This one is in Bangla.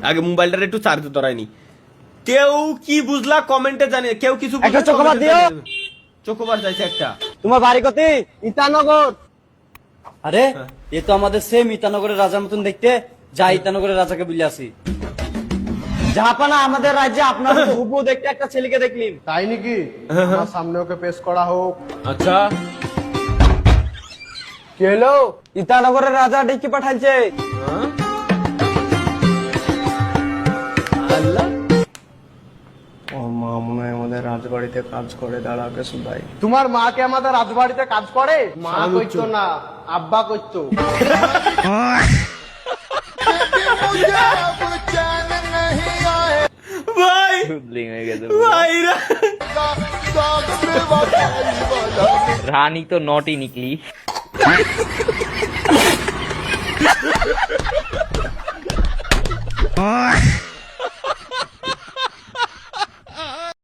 আগে মোবাইলটার একটু চার্জ ধরায়নি। কেউ কি বুঝলা কমেন্টে জানিয়ে, কেউ কিছু একটা চকোবার দিও। চকোবার চাইছে একটা। তোমার বাড়ি কত? ইতানগর। আরে এ তো আমাদের সেম ইতানগরের রাজার মতন দেখতে। যা ইতানগরের রাজাকে বুঝলে আসি। জাহাপানা আমাদের রাজ্যে আপনার হুবহু দেখতে একটা ছেলেকে দেখলিম। তাই নাকি? আমার সামনে ওকে পেশ করা হোক। আচ্ছা কি হলো? ইতানগরের রাজা ডেকে পাঠাইছে। আল্লাহ, ও মা মনে হয় আমাদের রাজবাড়িতে কাজ করে, দাঁড়াকে শুধাই। তোমার মা কে আমাদের রাজবাড়িতে কাজ করে? মা কইতো না, আব্বা কইতো। ভাই ভাইরা रानी तो नॉटी निकली।